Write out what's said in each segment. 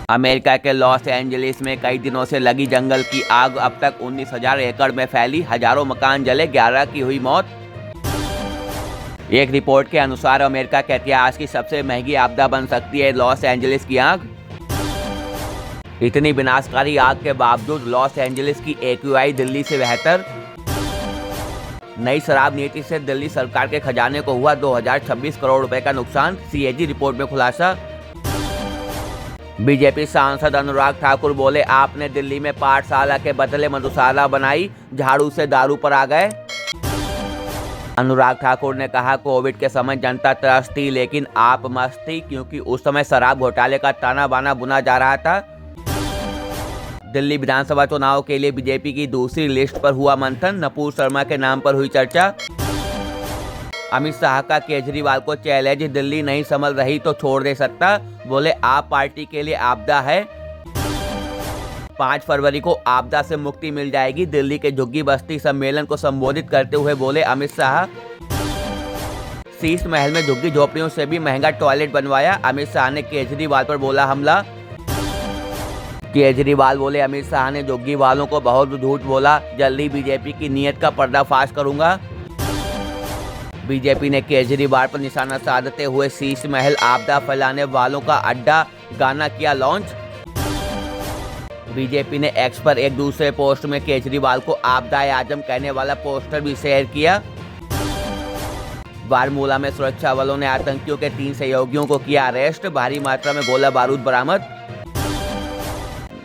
America के Los Angeles में कई दिनों से लगी जंगल की आग, अब तक 19,000 एकड़ में फैली, हजारों मकान जले, 11 की हुई मौत। एक रिपोर्ट के अनुसार अमेरिका के इतिहास की सबसे महंगी आपदा बन सकती है लॉस एंजलिस की आग। इतनी विनाशकारी आग के बावजूद लॉस एंजलिस की एक्यूआई दिल्ली से बेहतर। नई शराब नीति से दिल्ली सरकार के खजाने को हुआ 2026 करोड़ रुपए का नुकसान, सीएजी रिपोर्ट में खुलासा। बीजेपी सांसद अनुराग ठाकुर बोले, आपने दिल्ली में पाठशाला के बदले मधुशाला बनाई, झाड़ू से दारू पर आ गए। अनुराग ठाकुर ने कहा, कोविड के समय जनता त्रस्त थी लेकिन आप मस्त थी, क्योंकि उस समय शराब घोटाले का ताना बाना बुना जा रहा था। दिल्ली विधानसभा चुनाव के लिए बीजेपी की दूसरी लिस्ट पर हुआ मंथन, नपूर शर्मा के नाम पर हुई चर्चा। अमित शाह का केजरीवाल को चैलेंज, दिल्ली नहीं संभल रही तो छोड़ दे सत्ता, बोले आप पार्टी के लिए आपदा है। 5 फरवरी को आपदा से मुक्ति मिल जाएगी, दिल्ली के झुग्गी बस्ती सम्मेलन को संबोधित करते हुए बोले अमित शाह। शीश महल में झुग्गी झोपड़ियों से भी महंगा टॉयलेट बनवाया, अमित शाह ने केजरीवाल पर बोला हमला। केजरीवाल बोले, अमित शाह ने झुग्गी वालों को बहुत झूठ बोला, जल्दी बीजेपी की नीयत का पर्दाफाश करूंगा। बीजेपी ने केजरीवाल पर निशाना साधते हुए शीश महल आपदा फैलाने वालों का अड्डा गाना किया लॉन्च। बीजेपी ने एक्स पर एक दूसरे पोस्ट में केजरीवाल को आपदाए आजम कहने वाला पोस्टर भी शेयर किया। बारमूला में सुरक्षा बलों ने आतंकियों के 3 सहयोगियों को किया अरेस्ट, भारी मात्रा में गोला बारूद बरामद।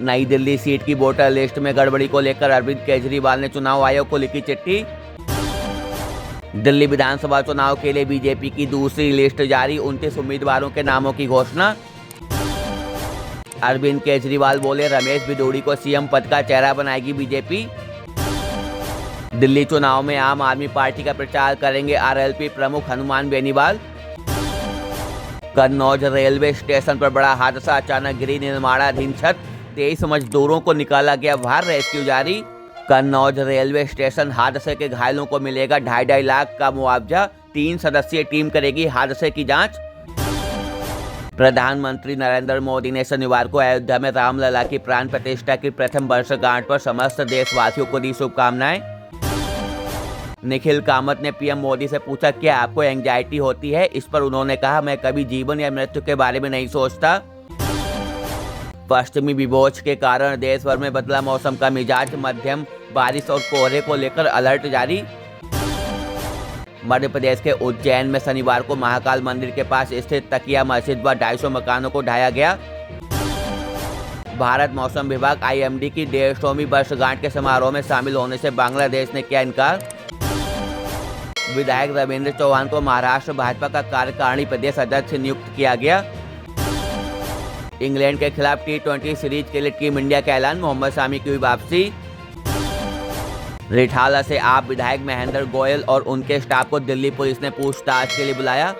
नई दिल्ली सीट की वोटर लिस्ट में गड़बड़ी को लेकर अरविंद केजरीवाल ने चुनाव आयोग को लिखी चिट्ठी। दिल्ली विधानसभा चुनाव के लिए बीजेपी की दूसरी लिस्ट जारी, 29 उम्मीदवारों के नामों की घोषणा। अरविंद केजरीवाल बोले, रमेश भिदोड़ी को सीएम पद का चेहरा बनाएगी बीजेपी। दिल्ली चुनाव में आम आदमी पार्टी का प्रचार करेंगे आरएलपी प्रमुख हनुमान बेनीवाल। कन्नौज रेलवे स्टेशन पर बड़ा हादसा, अचानक गिरी निर्माणाधीन छत, 23 मजदूरों को निकाला गया बाहर, रेस्क्यू जारी। कन्नौज रेलवे स्टेशन हादसे के घायलों को मिलेगा 2.5 लाख का मुआवजा, 3 सदस्यीय टीम करेगी हादसे की जांच। प्रधानमंत्री नरेंद्र मोदी ने शनिवार को अयोध्या में रामलला की प्राण प्रतिष्ठा की प्रथम वर्षगांठ पर समस्त देशवासियों को दी शुभकामनाएं। निखिल कामत ने पीएम मोदी से पूछा, क्या आपको एंजाइटी होती है? इस पर उन्होंने कहा, मैं कभी जीवन या मृत्यु के बारे में नहीं सोचता। पश्चिमी विभोज के कारण देश भर में बदला मौसम का मिजाज, मध्यम बारिश और कोहरे को लेकर अलर्ट जारी। मध्य प्रदेश के उज्जैन में शनिवार को महाकाल मंदिर के पास स्थित तकिया मस्जिद व 250 मकानों को ढाया गया। भारत मौसम विभाग आईएमडी की 150वीं वर्षगांठ के समारोह में शामिल होने से बांग्लादेश ने किया इनकार। विधायक रविंद्र चौहान को महाराष्ट्र भाजपा का कार्यकारिणी प्रदेश अध्यक्ष नियुक्त किया गया। इंग्लैंड के खिलाफ T20 सीरीज के लिए टीम इंडिया का ऐलान, मोहम्मद शामी की हुई वापसी। रिठाला से आप विधायक महेंद्र गोयल और उनके स्टाफ को दिल्ली पुलिस ने पूछताछ के लिए बुलाया।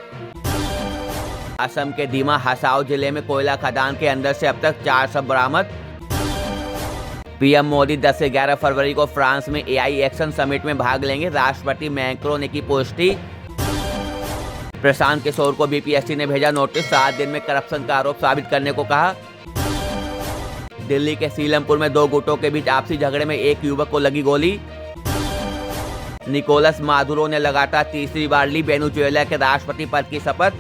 असम के दीमा हसाओ जिले में कोयला खदान के अंदर से अब तक 4 शव बरामद। पीएम मोदी 10 से 11 फरवरी को फ्रांस में AI एक्शन समिट में भाग लेंगे, राष्ट्रपति मैक्रो ने की पुष्टि। प्रशांत किशोर को बीपीएससी ने भेजा नोटिस, 7 दिन में करप्शन का आरोप साबित करने को कहा। दिल्ली के सीलमपुर में 2 गुटों के बीच आपसी झगड़े में एक युवक को लगी गोली। निकोलस मादुरो ने लगातार तीसरी बार ली वेनेजुएला के राष्ट्रपति पद की शपथ।